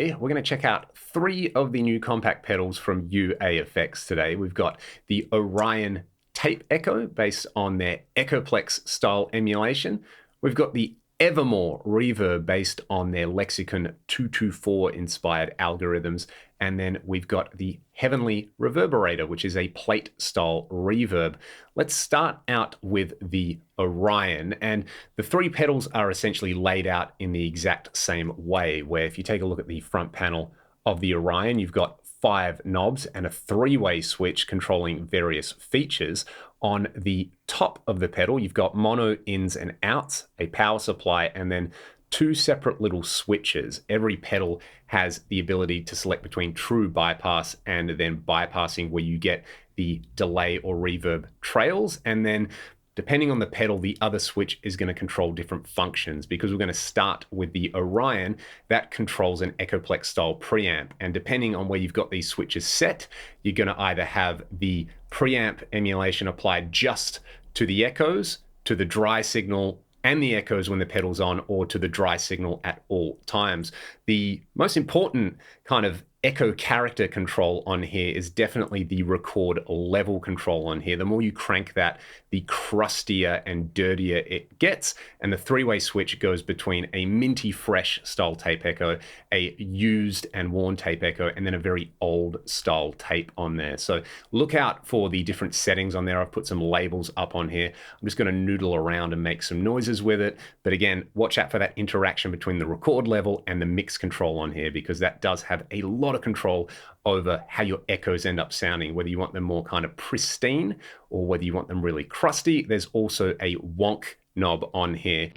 today, we're going to check out 3 of the new compact pedals from UAFX today. We've got the Orion Tape Echo based on their Echoplex style emulation. We've got the Evermore reverb based on their Lexicon 224 inspired algorithms. And then we've got the Heavenly Reverberator, which is a plate style reverb. Let's start out with the Orion. And the 3 pedals are essentially laid out in the exact same way, where if you take a look at the front panel of the Orion, you've got 5 knobs and a 3-way switch controlling various features. On the top of the pedal, you've got mono ins and outs, a power supply, and then 2 separate little switches. Every pedal has the ability to select between true bypass and then bypassing, where you get the delay or reverb trails. And then depending on the pedal, the other switch is going to control different functions. Because we're going to start with the Orion, that controls an Echoplex style preamp. And depending on where you've got these switches set, you're going to either have the preamp emulation applied just to the echoes, to the dry signal and the echoes when the pedal's on, or to the dry signal at all times. The most important kind of echo character control on here is definitely the record level control on here. The more you crank that, the crustier and dirtier it gets. And the 3-way switch goes between a minty fresh style tape echo, a used and worn tape echo, and then a very old style tape on there. So look out for the different settings on there. I've put some labels up on here. I'm just going to noodle around and make some noises with it. But again, watch out for that interaction between the record level and the mix control on here, because that does have a lot of control over how your echoes end up sounding, whether you want them more kind of pristine or whether you want them really crusty. There's also a wonk knob on here.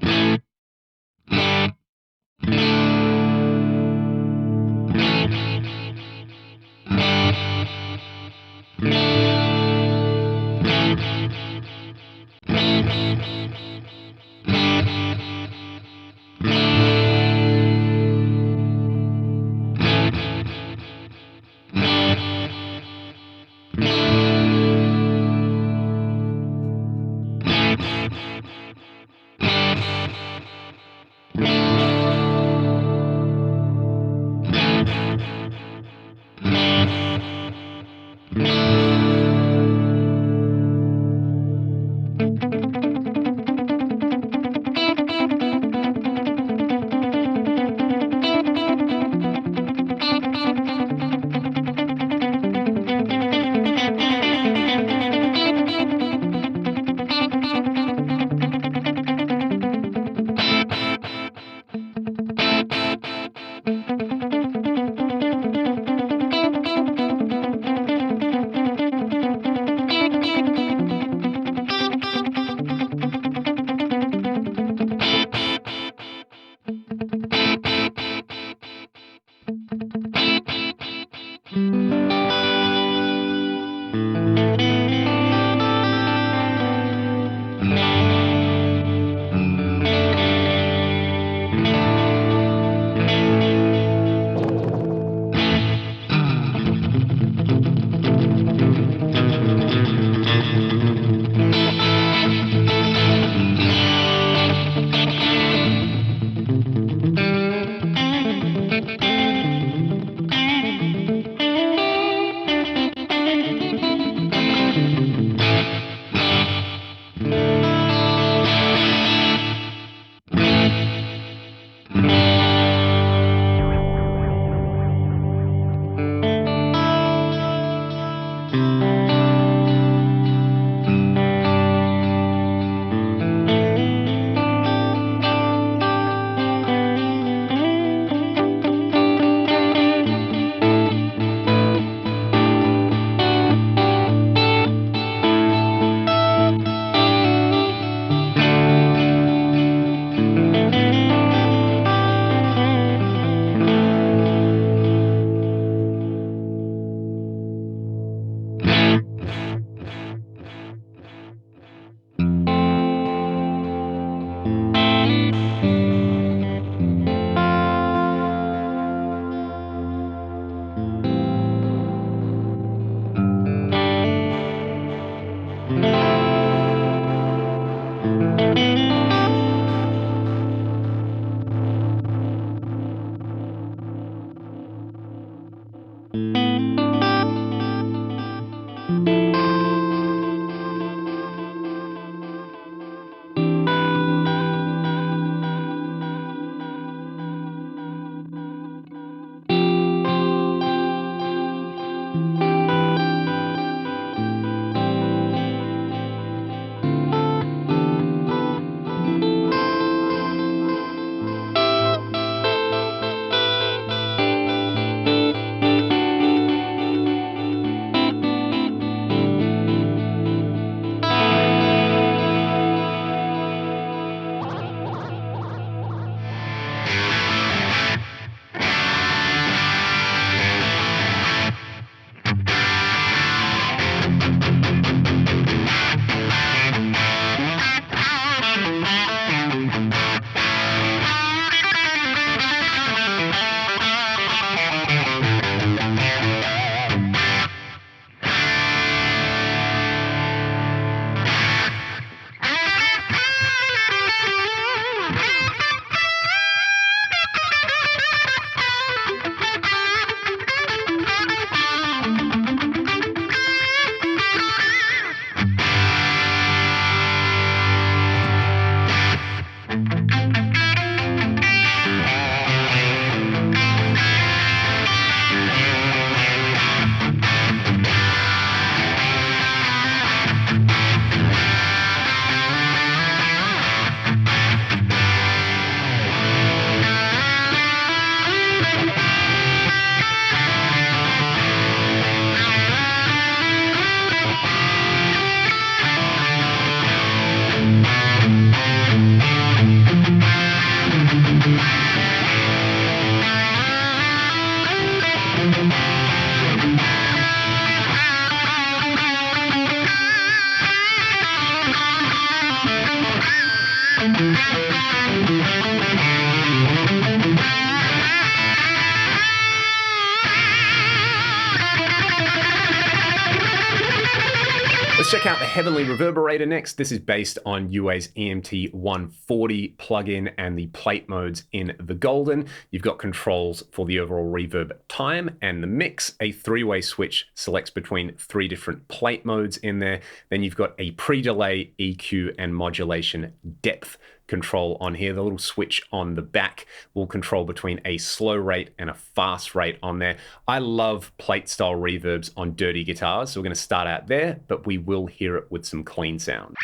Let's check out the Heavenly Reverberator next. This is based on UA's EMT 140 plugin and the plate modes in the Golden. You've got controls for the overall reverb time and the mix. A three-way switch selects between 3 different plate modes in there. Then you've got a pre-delay, EQ, and modulation depth control on here. The little switch on the back will control between a slow rate and a fast rate on there. I love plate style reverbs on dirty guitars, so we're going to start out there, but we will hear it with some clean sound.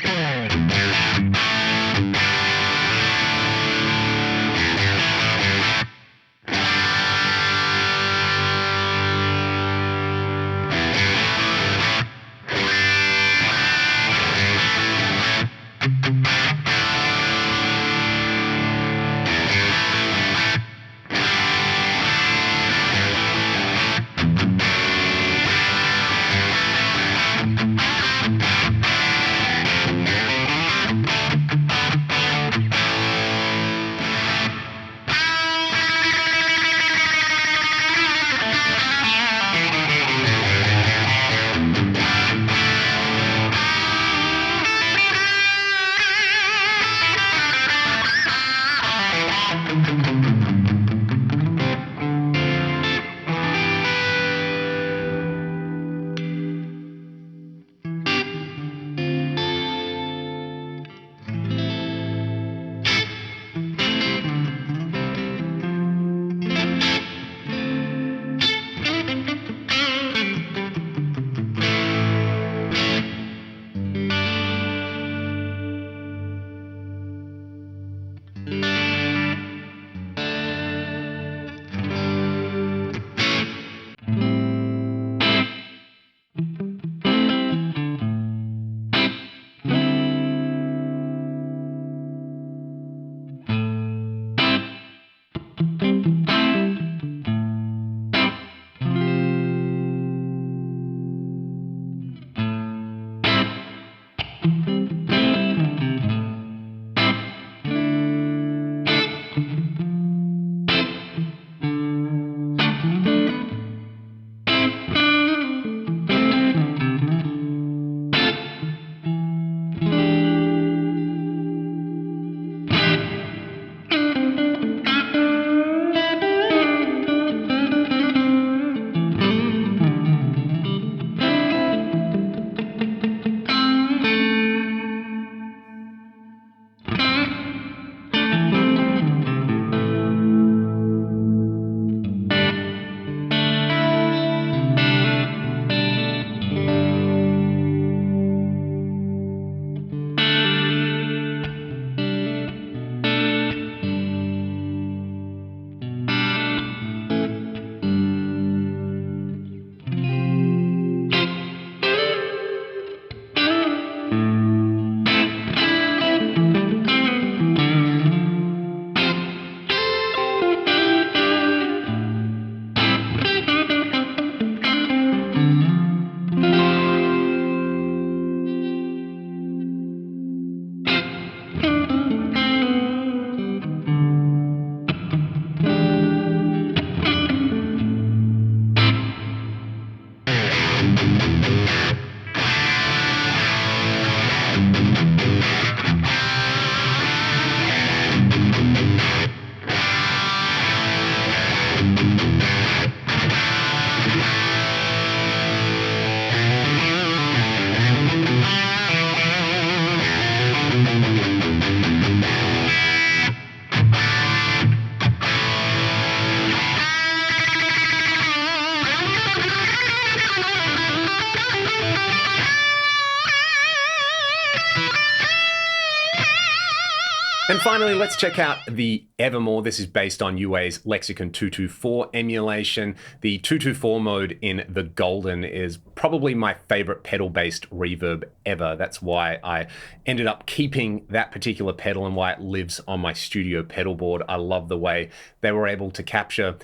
And finally, let's check out the Evermore. This is based on UA's Lexicon 224 emulation. The 224 mode in the Golden is probably my favorite pedal-based reverb ever. That's why I ended up keeping that particular pedal and why it lives on my studio pedal board. I love the way they were able to capture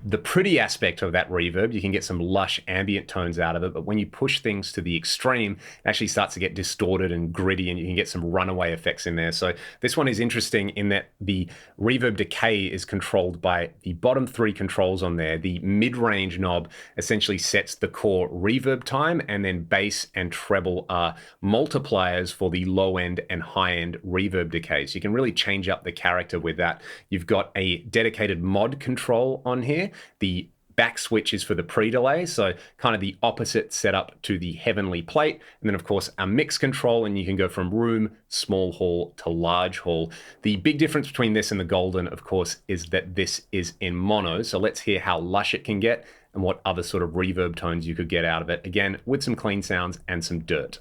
the pretty aspect of that reverb. You can get some lush ambient tones out of it, but when you push things to the extreme, it actually starts to get distorted and gritty, and you can get some runaway effects in there. So this one is interesting in that the reverb decay is controlled by the bottom three controls on there. The mid-range knob essentially sets the core reverb time, and then bass and treble are multipliers for the low-end and high-end reverb decay. So you can really change up the character with that. You've got a dedicated mod control on here. The back switch is for the pre-delay, so kind of the opposite setup to the Heavenly Plate. And then, of course, a mix control, and you can go from room, small hall to large hall. The big difference between this and the Golden, of course, is that this is in mono. So let's hear how lush it can get and what other sort of reverb tones you could get out of it. Again, with some clean sounds and some dirt.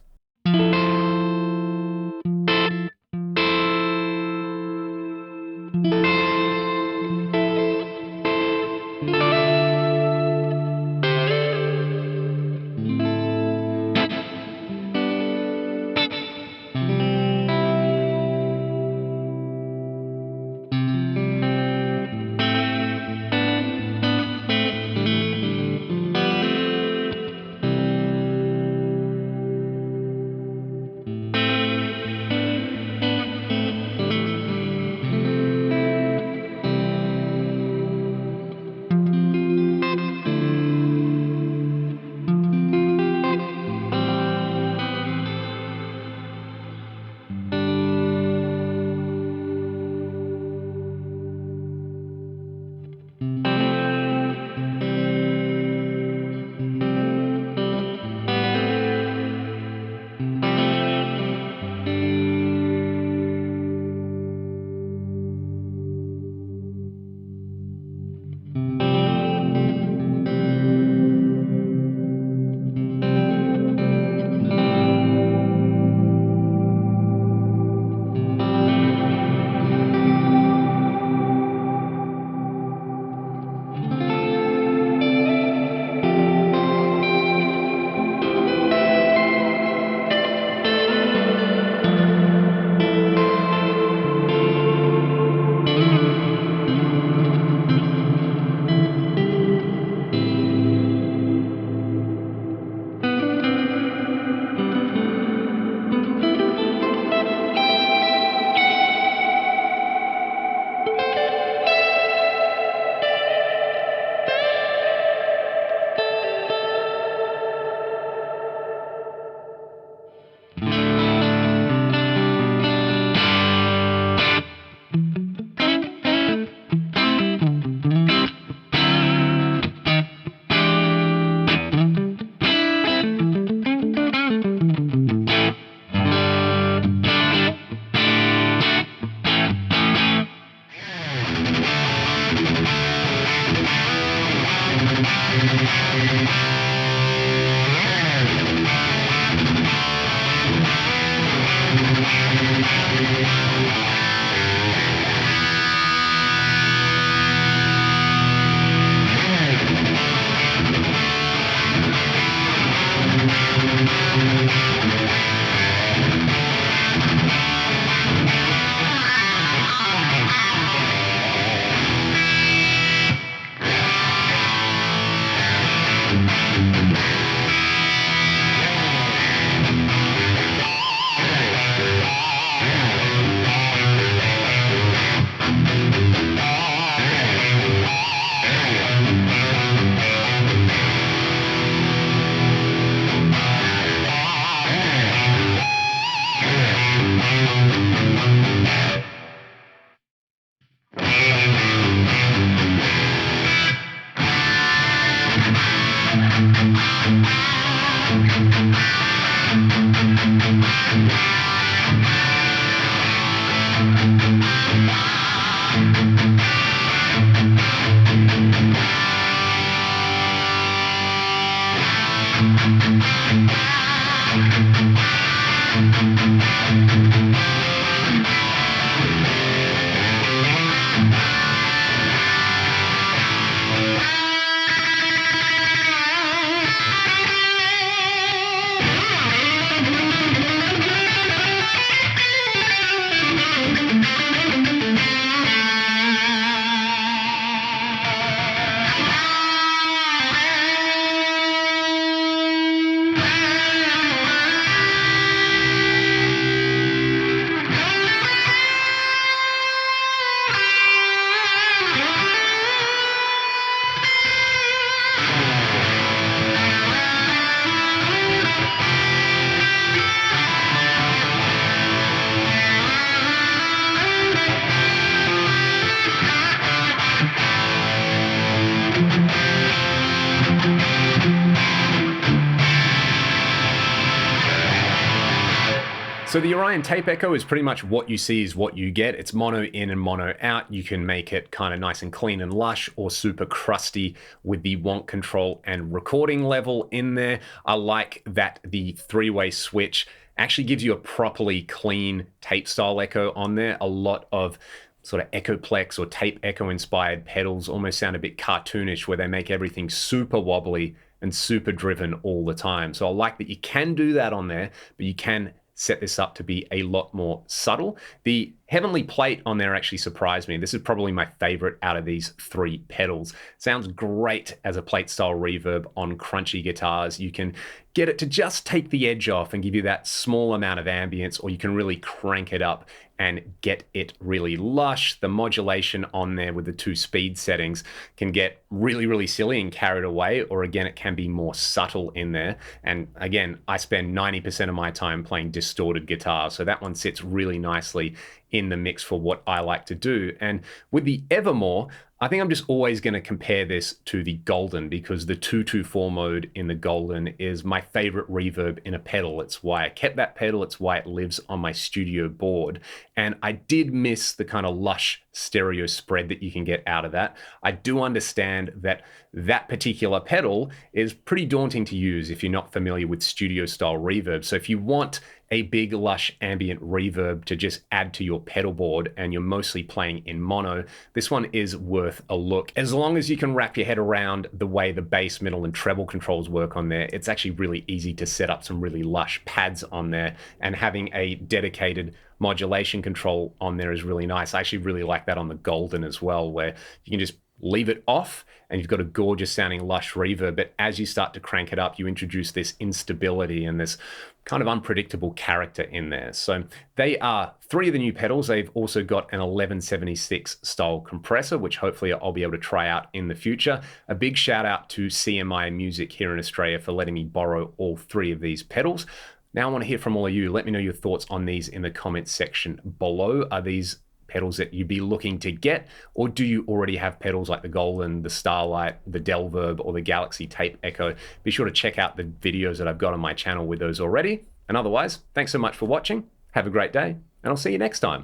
So the Orion Tape Echo is pretty much what you see is what you get. It's mono in and mono out. You can make it kind of nice and clean and lush, or super crusty with the want control and recording level in there. I like that the three-way switch actually gives you a properly clean tape style echo on there. A lot of sort of Echoplex or Tape Echo inspired pedals almost sound a bit cartoonish, where they make everything super wobbly and super driven all the time. So I like that you can do that on there, but you can set this up to be a lot more subtle. The Heavenly Plate on there actually surprised me. This is probably my favorite out of these three pedals. Sounds great as a plate style reverb on crunchy guitars. You can get it to just take the edge off and give you that small amount of ambience, or you can really crank it up and get it really lush. The modulation on there with the two speed settings can get really, really silly and carried away, or again, it can be more subtle in there. And again, I spend 90% of my time playing distorted guitar, so that one sits really nicely in the mix for what I like to do. And with the Evermore, I think I'm just always going to compare this to the Golden, because the 224 mode in the Golden is my favorite reverb in a pedal. It's why I kept that pedal. It's why it lives on my studio board. And I did miss the kind of lush stereo spread that you can get out of that. I do understand that that particular pedal is pretty daunting to use if you're not familiar with studio style reverb. So if you want a big lush ambient reverb to just add to your pedal board and you're mostly playing in mono, this one is worth a look. As long as you can wrap your head around the way the bass, middle, and treble controls work on there, it's actually really easy to set up some really lush pads on there, and having a dedicated modulation control on there is really nice. I actually really like that on the Golden as well, where you can just leave it off and you've got a gorgeous sounding lush reverb, but as you start to crank it up, you introduce this instability and this kind of unpredictable character in there. So they are three of the new pedals. They've also got an 1176 style compressor, which hopefully I'll be able to try out in the future. A big shout out to CMI Music here in Australia for letting me borrow all three of these pedals. Now I want to hear from all of you. Let me know your thoughts on these in the comments section below. Are these pedals that you'd be looking to get, or do you already have pedals like the Golden, the Starlight, the Delverb, or the Galaxy Tape Echo? Be sure to check out the videos that I've got on my channel with those already. And otherwise, thanks so much for watching. Have a great day, and I'll see you next time.